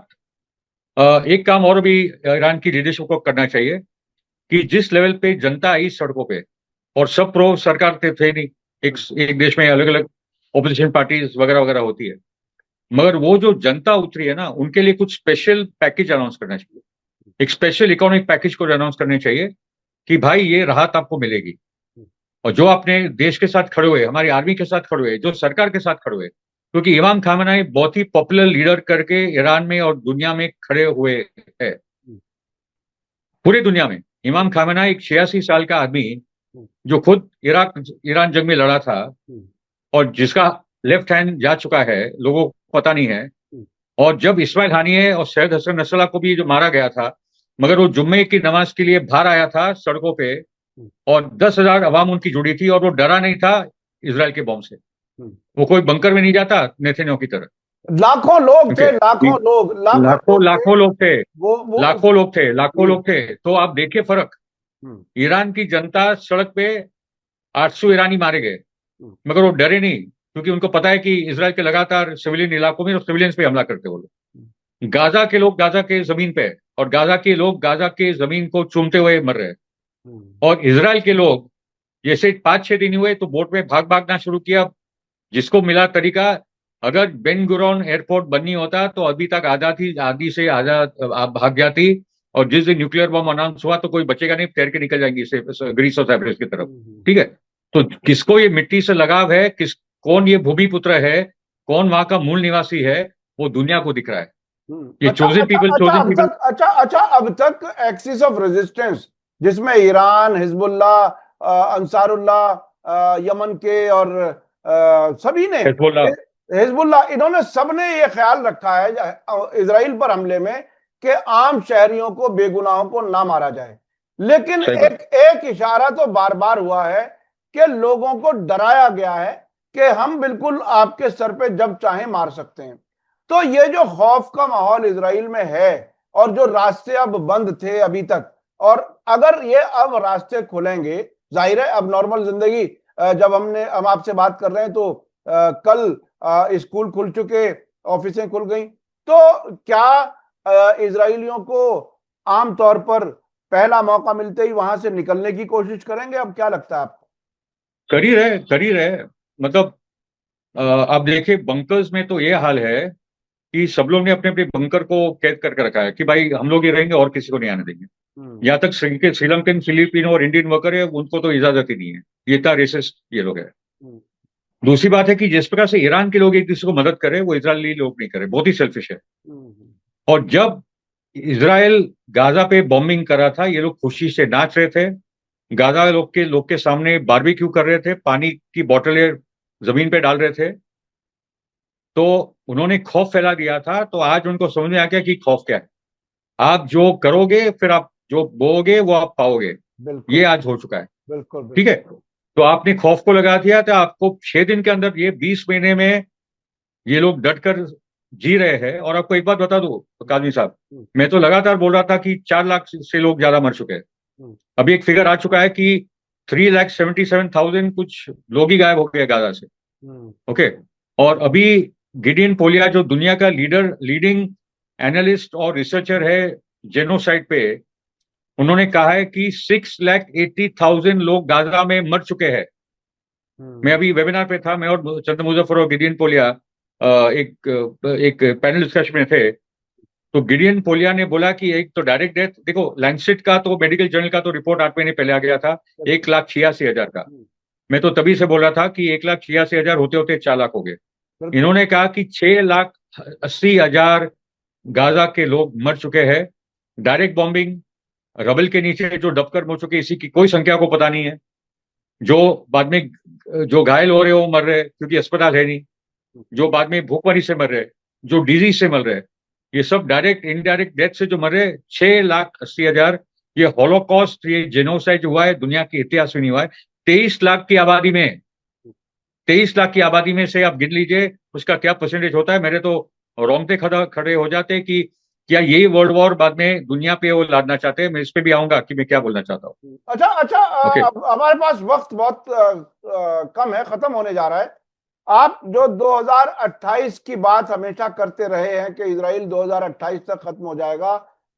S2: एक काम और भी ईरान की लीडरशिप को करना चाहिए कि जिस लेवल पे जनता आई सड़कों पे, और सब प्रो सरकार थे नहीं, एक देश में अलग अलग ओपोजिशन पार्टीज वगैरह वगैरह होती है, मगर वो जो जनता उतरी है ना, उनके लिए कुछ स्पेशल पैकेज अनाउंस करना चाहिए। एक स्पेशल इकोनॉमिक पैकेज को अनाउंस करने चाहिए कि भाई ये राहत आपको मिलेगी। और जो अपने देश के साथ खड़े हुए, हमारी आर्मी के साथ खड़े हुए, जो सरकार के साथ खड़े हुए, क्योंकि इमाम खामेनेई बहुत ही पॉपुलर लीडर करके ईरान में और दुनिया में खड़े हुए है, पूरी दुनिया में। इमाम खामेनेई एक 86 साल का आदमी जो खुद ईरान जंग में लड़ा था, और जिसका लेफ्ट हैंड जा चुका है, लोगों को पता नहीं है। और जब इस्माइल हानिये और सैयद हसन नसरल्लाह को भी जो मारा गया था, मगर वो जुम्मे की नमाज के लिए बाहर आया था सड़कों पे, और 10,000 अवाम उनकी जुड़ी थी, और वो डरा नहीं था इसराइल के बॉम्ब से। वो कोई बंकर में नहीं जाता नेतन्याहू की तरह।
S1: लाखों लोग
S2: ठीक
S1: थे,
S2: है।
S1: लाखों लोग थे।
S2: लाखों लोग थे,
S1: वो
S2: लाखों लोग थे, लाखों
S1: जी।
S2: लोग थे। तो आप देखिए फर्क। ईरान की जनता सड़क पे, 800 ईरानी मारे गए, मगर वो डरे नहीं, क्योंकि उनको पता है कि इसराइल के लगातार सिविलियन इलाकों में सिविलियंस पे हमला करते वो लोग। गाजा के लोग गाजा के जमीन पे, और गाजा के लोग गाजा के जमीन को चूमते हुए मर रहे हैं। और इसराइल के लोग जैसे 5-6 दिन हुए तो बोट में भागना शुरू किया, जिसको मिला तरीका। अगर बेन गुरियन एयरपोर्ट बंद नहीं होता तो अभी तक आधी से आजाद भाग जाती। और जिस दिन न्यूक्लियर बॉम्ब अनाउंस हुआ तो कोई बचेगा नहीं, तैर के निकल जाएंगे ग्रीस और साइप्रस की तरफ। ठीक है। तो किसको ये मिट्टी से लगाव है, कौन ये भूमिपुत्र है, कौन वहां का मूल निवासी है, वो दुनिया को दिख रहा है। ये चोजन पीपल।
S1: अच्छा, अब तक एक्सिस ऑफ रेजिस्टेंस, जिसमें ईरान, हिजबुल्लाह, अंसारुल्लाह, यमन के और सभी ने,
S2: हिजबुल्लाह।
S1: हिजबुल्लाह, इन्होंने सबने ये ख्याल रखा है इजराइल पर हमले में कि आम शहरियों को, बेगुनाहों को ना मारा जाए। लेकिन
S2: सही बात।
S1: एक इशारा तो बार बार हुआ है कि लोगों को डराया गया है कि हम बिल्कुल आपके सर पे जब चाहें मार सकते हैं। तो ये जो खौफ का माहौल इजराइल में है, और जो रास्ते अब बंद थे अभी तक, और अगर ये अब रास्ते खुलेंगे, जाहिर है अब नॉर्मल जिंदगी, जब हम आपसे बात कर रहे हैं तो कल स्कूल खुल चुके, ऑफिसें खुल गई, तो क्या इजरायलियों को आमतौर पर पहला मौका मिलते ही वहां से निकलने की कोशिश करेंगे? अब क्या लगता है आपको?
S2: कर ही रहे। मतलब आप देखिए, बंकर्स में तो ये हाल है कि सब लोग ने अपने अपने बंकर को कैद करके रखा है कि भाई हम लोग ये रहेंगे और किसी को नहीं आने देंगे। यहाँ तक श्रीलंकन, फिलिपिनो और इंडियन वर्कर है, उनको तो इजाजत ही नहीं है। ये इतना रेसिस्ट ये लोग है। दूसरी बात है कि जिस प्रकार से ईरान के लोग एक दूसरे को मदद करे, वो इजरायली लोग नहीं करे, बहुत ही सेल्फिश है। और जब इसराइल गाजा पे बॉम्बिंग कर रहा था, ये लोग खुशी से नाच रहे थे, गाजा लोग के सामने बारबेक्यू कर रहे थे, पानी की बोतलें जमीन पे डाल रहे थे। तो उन्होंने खौफ फैला दिया था। तो आज उनको समझ में आ गया कि खौफ क्या है। आप जो करोगे, फिर आप जो बोओगे वो आप पाओगे।
S1: बिल्कुल
S2: ये आज हो चुका है।
S1: बिल्कुल
S2: ठीक है। तो आपने खौफ को लगा दिया, तो आपको 6 दिन के अंदर, ये 20 महीने में ये लोग डट कर जी रहे हैं। और आपको एक बात बता दूं काजमी साहब, मैं तो लगातार बोल रहा था कि 4 लाख से लोग ज्यादा मर चुके हैं। अभी एक फिगर आ चुका है कि 3,77,000 कुछ लोग ही गायब हो गए गाजा से। ओके। और अभी गिडियन पोलिया, जो दुनिया का लीडिंग एनालिस्ट और रिसर्चर है जेनोसाइड पे, उन्होंने कहा है कि 6,80,000 लोग गाजा में मर चुके हैं। मैं अभी वेबिनार पे था, मैं और चंद्र मुजफ्फर और गिडियन पोलिया एक पैनल डिस्कशन में थे। तो गिडियन पोलिया ने बोला कि एक तो डायरेक्ट डेथ, देखो लैंसेट का तो मेडिकल जर्नल का तो रिपोर्ट 8 महीने पहले आ गया था 1,86,000 का। मैं तो तभी से बोल रहा था कि 1,86,000 होते होते 4 लाख हो गए। इन्होंने कहा कि 6,80,000 गाजा के लोग मर चुके हैं। डायरेक्ट बॉम्बिंग, रबल के नीचे जो दबकर मर चुके, इसी की कोई संख्या को पता नहीं है। जो बाद में जो घायल हो रहे हो मर रहे क्योंकि अस्पताल है नहीं, जो बाद में भूखमरी से मर रहे, जो डिजीज से मर रहे, ये सब डायरेक्ट इनडायरेक्ट डेथ से जो मर रहे 6,80,000। ये हॉलोकॉस्ट, ये जेनोसाइड हुआ है, दुनिया के इतिहास में नहीं हुआ है। 23 लाख की आबादी में, 23 लाख की आबादी में से आप गिन लीजिए उसका क्या परसेंटेज होता है। मेरे तो रोंगटे खड़े हो जाते हैं कि क्या यही वर्ल्ड वॉर बाद में दुनिया पे वो लादना चाहते हैं। मैं इस पे भी आऊंगा कि मैं क्या बोलना चाहता हूँ।
S1: अच्छा अच्छा,
S2: ओके।
S1: अब हमारे पास वक्त बहुत कम है, खत्म होने जा रहा है। आप जो 2028 की बात हमेशा करते रहे हैं कि इजराइल 2028 तक खत्म हो जाएगा,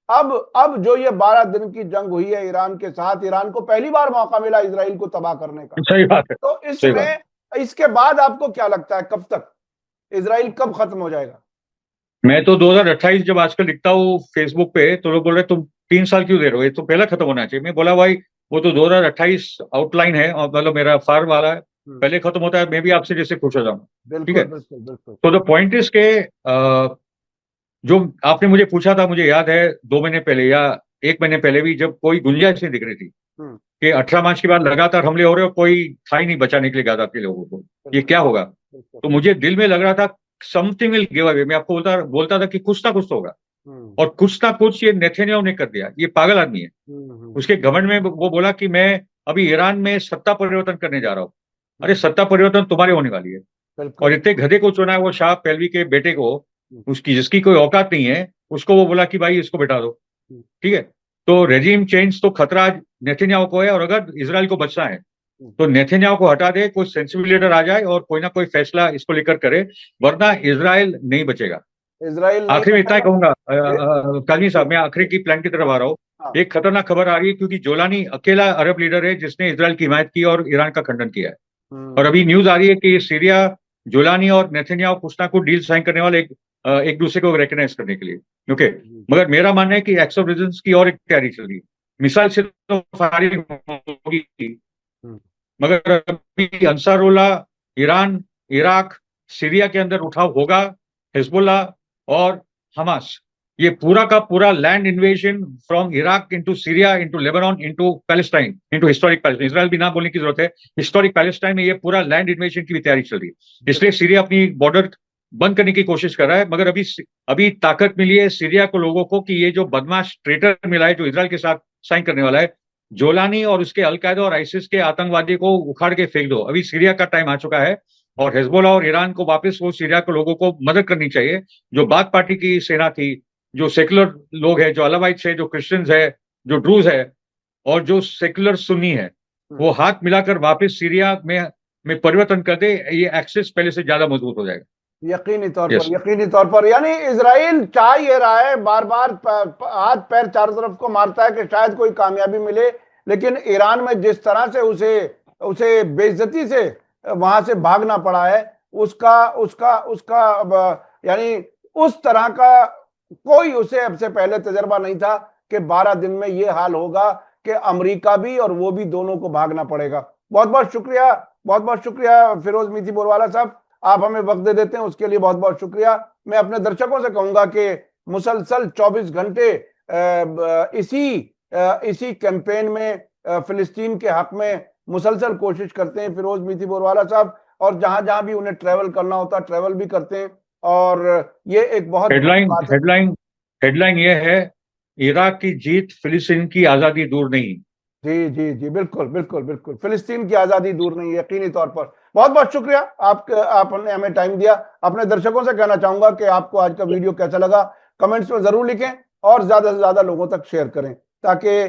S1: अब जो ये 12 दिन की जंग हुई है ईरान के साथ, ईरान को पहली बार मौका मिला इजराइल को तबाह करने का।
S2: सही बात है।
S1: तो
S2: सही बात।
S1: इसमें, इसके बाद आपको क्या लगता है, कब तक इजराइल, कब खत्म हो जाएगा?
S2: मैं तो 2028 जब आजकल लिखता हूँ फेसबुक पे, तो लोग बोल रहे तुम 3 साल क्यों दे रहे हो, ये तो पहले खत्म होना चाहिए। मैं बोला भाई वो तो 2028 आउटलाइन है, और मतलब मेरा फार वाला है, पहले खत्म होता है, मैं भी आपसे जैसे खुश हो जाऊँ। ठीक है।
S1: बिल्कुल बिल्कुल बिल्कुल।
S2: तो द पॉइंट इज के जो आपने मुझे पूछा था, मुझे याद है 2 महीने पहले या 1 महीने पहले भी, जब कोई गुंजाइश नहीं दिख रही थी कि 18 मार्च के बाद लगातार हमले हो रहे हो, कोई था ही नहीं बचाने के लिए गाजा के लोगों को, ये क्या होगा। तो मुझे दिल में लग रहा था समथिंग विल गिव अवे। मैं आपको बोलता था कि कुछ ना कुछ तो होगा, और कुछ ना कुछ ये नेतन्याहू ने कर दिया। ये पागल आदमी है। उसके घमंड में वो बोला कि मैं अभी ईरान में सत्ता परिवर्तन करने जा रहा हूँ। अरे सत्ता परिवर्तन तुम्हारे होने वाली है। और इतने गधे को चुना है वो शाह पहलवी के बेटे को, उसकी जिसकी कोई औकात नहीं है, उसको वो बोला कि भाई इसको बैठा दो। ठीक है। तो रेजिम चेंज तो खतरा नेतन्याहू को है, और अगर इसराइल को बचना है तो नेतन्याहू को हटा दे, कोई सेंसिबल लीडर आ जाए और कोई ना कोई फैसला इसको लेकर करे, वरना इसराइल नहीं बचेगा।
S1: इजराइल नहीं
S2: आखिरी में इतना ही कहूंगा
S1: बचेगा।
S2: काजमी साहब, मैं आखिरी की प्लान की तरफ आ रहा हूँ।
S1: हाँ।
S2: एक खतरनाक खबर आ रही है, क्योंकि जोलानी अकेला अरब लीडर है जिसने इसराइल की हिमायत की और ईरान का खंडन किया है। और अभी न्यूज आ रही है कि सीरिया, जोलानी और नेतन्याहू कुछ ना कुछ डील साइन करने वाले, एक दूसरे को रिकग्नाइज करने के लिए। ओके। मगर मेरा मानना है कि एक्स ऑफ रेजिस्टेंस की और एक तैयारी चल रही है। मिसाइल से तो फायरिंग होगी, मगर अभी अंसारुल्लाह, ईरान, इराक, सीरिया के अंदर उठाव होगा। हिजबुल्लाह और हमास, ये पूरा का पूरा land invasion from Iraq into Syria into Lebanon into Palestine into historic Palestine, Israel भी ना बोलने की जरूरत है, हिस्टोरिक पैलेस्टाइन में ये पूरा लैंड इन्वेजन की भी तैयारी चल रही है। इसलिए सीरिया अपनी बॉर्डर बंद करने की कोशिश कर रहा है, मगर अभी ताकत मिली है सीरिया को लोगों को कि ये जो बदमाश ट्रेटर मिला है जो इजराइल के साथ साइन करने वाला है, जोलानी और उसके अलकायदा और आईसिस के आतंकवादी को उखाड़ के फेंक दो। अभी सीरिया का टाइम आ चुका है और हिजबुल्लाह और ईरान को वापस वो सीरिया के लोगों को मदद करनी चाहिए। जो बाथ पार्टी की सेना थी, जो सेकुलर लोग हैं, जो अलावाइट्स है, जो क्रिश्चियंस है, जो ड्रूज है और जो सेकुलर सुन्नी है, वो हाथ मिलाकर वापस सीरिया में परिवर्तन कर दे, ये एक्सेस पहले से ज्यादा मजबूत हो जाएगा।
S1: यकीनी तौर पर यानी इजराइल चाह ये रहा है, बार बार हाथ पैर चारों तरफ को मारता है कि शायद कोई कामयाबी मिले, लेकिन ईरान में जिस तरह से उसे बेइज्जती से वहां से भागना पड़ा है, उसका उसका उसका यानी उस तरह का कोई उसे अब से पहले तजर्बा नहीं था कि 12 दिन में ये हाल होगा कि अमेरिका भी और वो भी दोनों को भागना पड़ेगा। बहुत बहुत शुक्रिया फिरोज मीठी बोरवाला साहब, आप हमें वक्त दे देते हैं उसके लिए बहुत बहुत शुक्रिया। मैं अपने दर्शकों से कहूंगा कि मुसलसल 24 घंटे इसी कैंपेन में फिलिस्तीन के हक में मुसलसल कोशिश करते हैं फिरोज मीठी बोरवाला साहब, और जहां जहां भी उन्हें ट्रैवल करना होता है ट्रैवल भी करते हैं। और ये एक बहुत
S2: हेडलाइन ये है, इराक की जीत, फिलिस्तीन की आजादी दूर नहीं।
S1: जी जी जी, बिल्कुल बिल्कुल बिल्कुल, फिलिस्तीन की आजादी दूर नहीं है, यकीनी तौर पर। बहुत बहुत शुक्रिया, आपने हमें टाइम दिया। अपने दर्शकों से कहना चाहूंगा कि आपको आज का वीडियो कैसा लगा कमेंट्स में जरूर लिखें और ज्यादा से ज्यादा लोगों तक शेयर करें ताकि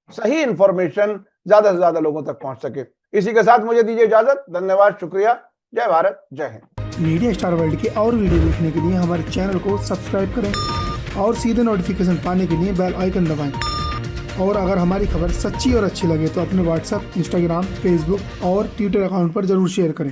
S1: सही इंफॉर्मेशन ज्यादा से ज्यादा लोगों तक पहुंच सके। इसी के साथ मुझे दीजिए इजाजत, धन्यवाद, शुक्रिया, जय भारत, जय हिंद।
S3: मीडिया स्टार वर्ल्ड के और वीडियो देखने के लिए हमारे चैनल को सब्सक्राइब करें और सीधे नोटिफिकेशन पाने के लिए बेल आइकन दबाएं। और अगर हमारी खबर सच्ची और अच्छी लगे तो अपने व्हाट्सएप, इंस्टाग्राम, फेसबुक और ट्विटर अकाउंट पर जरूर शेयर करें।